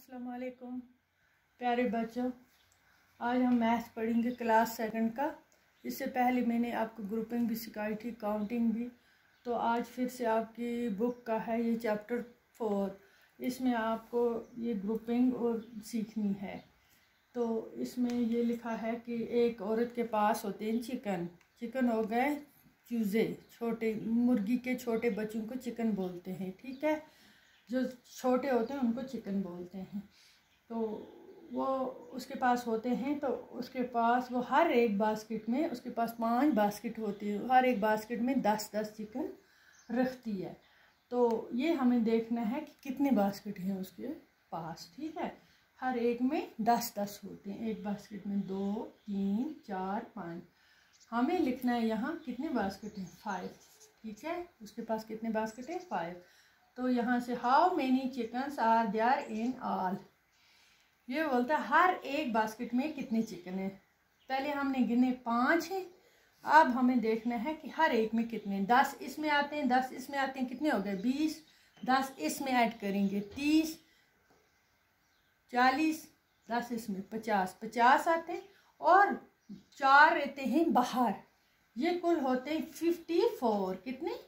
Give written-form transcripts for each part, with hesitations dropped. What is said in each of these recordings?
अस्सलाम वालेकुम प्यारे बच्चों, आज हम मैथ्स पढ़ेंगे क्लास सेकंड का। इससे पहले मैंने आपको ग्रुपिंग भी सिखाई थी, काउंटिंग भी। तो आज फिर से आपकी बुक का है ये चैप्टर 4। इसमें आपको ये ग्रुपिंग और सीखनी है। तो इसमें ये लिखा है कि एक औरत के पास होते हैं चिकन हो गए चूज़े, छोटे मुर्गी के छोटे बच्चों को चिकन बोलते हैं, ठीक है। जो छोटे होते हैं उनको चिकन बोलते हैं। तो वो उसके पास होते हैं, तो उसके पास वो हर एक बास्केट में उसके पास 5 बास्केट होती है, हर एक बास्केट में 10-10 चिकन रखती है। तो ये हमें देखना है कि कितने बास्केट हैं उसके पास, ठीक है। हर एक में 10-10 होते हैं, एक बास्केट में 2, 3, 4, 5। हमें लिखना है यहाँ कितने बास्केट हैं, 5, ठीक है। उसके पास कितने बास्केट हैं, 5। तो यहाँ से how many chickens are there in all, ये बोलता है हर एक बास्केट में कितने चिकन है। पहले हमने गिने 5 हैं, अब हमें देखना है कि हर एक में कितने। 10 इसमें आते हैं, 10 इसमें आते हैं, कितने हो गए 20। 10 इसमें ऐड करेंगे 30, 40, 10 इसमें 50 आते हैं, और 4 रहते हैं बाहर। ये कुल होते हैं 54। कितने,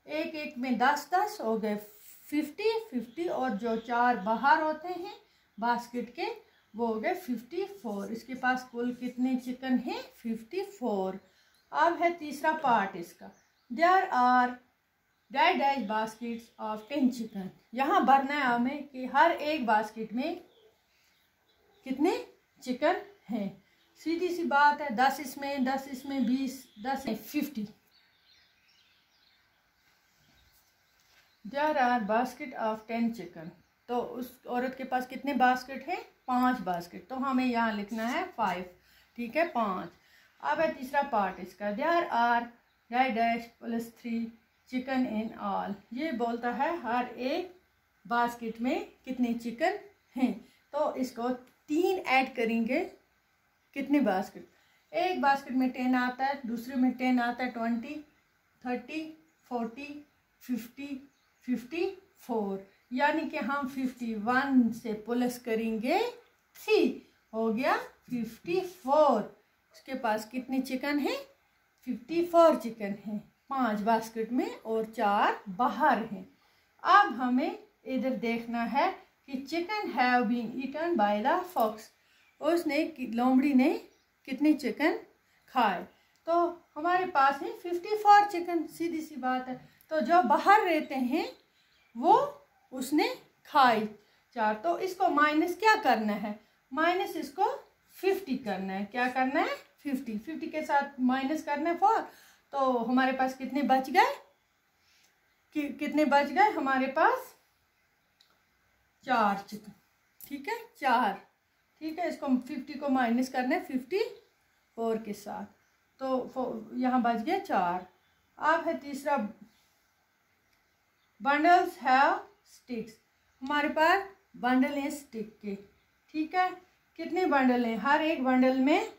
एक एक में 10-10 हो गए 50, और जो 4 बाहर होते हैं बास्केट के वो हो गए 54। इसके पास कुल कितने चिकन हैं, 54। अब है तीसरा पार्ट इसका, there are dash baskets of 10 chicken. यहाँ भरना है हमें कि हर एक बास्केट में कितने चिकन हैं। सीधी सी बात है, 10 इसमें 10 इसमें 20, 10 50। There are basket of 10 chicken. तो उस औरत के पास कितने बास्केट हैं, 5 बास्केट। तो हमें यहाँ लिखना है 5, ठीक है, 5। अब है तीसरा पार्ट इसका, there are dash +3 chicken in all. ये बोलता है हर एक बास्केट में कितने चिकन हैं। तो इसको 3 ऐड करेंगे, कितने बास्केट, एक बास्केट में 10 आता है, दूसरे में 10 आता है, 20, 30, 40, 50, 54। यानी कि हम 51 से प्लस करेंगे 3, हो गया 54। उसके पास कितने चिकन हैं, 54 चिकन हैं, 5 बास्केट में और 4 बाहर हैं। अब हमें इधर देखना है कि chicken have been eaten by the fox, उसने लोमड़ी ने कितने चिकन खाए। तो हमारे पास है 54 चिकन, सीधी सी बात है। तो जो बाहर रहते हैं वो उसने खाई 4। तो इसको माइनस क्या करना है, माइनस इसको 50 करना है। क्या करना है, 50 के साथ माइनस करना है 4। तो हमारे पास कितने बच गए, कितने बच गए हमारे पास, 4 चिकन, ठीक है, 4, ठीक है। इसको 50 को माइनस करना है 54 के साथ, तो यहाँ बच गया 4। अब है तीसरा, बंडल्स हैव स्टिक्स। हमारे पास बंडल हैं स्टिक के, ठीक है। कितने बंडल हैं, हर एक बंडल में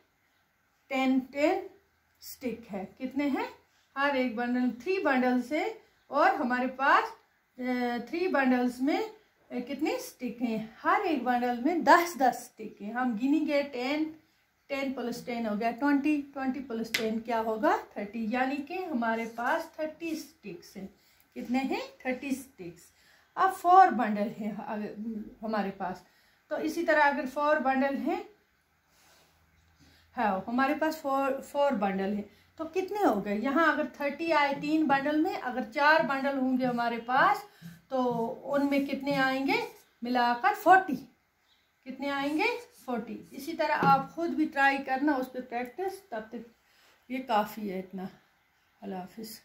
10 स्टिक है। कितने हैं, हर एक बंडल 3 बंडल्स है, और हमारे पास 3 बंडल्स में कितने स्टिक हैं, हर एक बंडल में 10-10 स्टिक हैं। हम गिनेंगे 10 + 10 हो गया 20, 20 + 10 क्या होगा 30। यानी कि हमारे पास 30 स्टिक्स हैं। कितने हैं, 30 स्टिक्स। अब 4 बंडल हैं हमारे पास। तो इसी तरह अगर 4 बंडल हैं हमारे पास 4 बंडल हैं, तो कितने हो गए, यहाँ अगर 30 आए 3 बंडल में, अगर 4 बंडल होंगे हमारे पास तो उनमें कितने आएंगे मिलाकर 40। कितने आएंगे, 40। इसी तरह आप खुद भी ट्राई करना, उस पर प्रैक्टिस, तब तक ये काफ़ी है इतना। अल्लाह हाफिज़।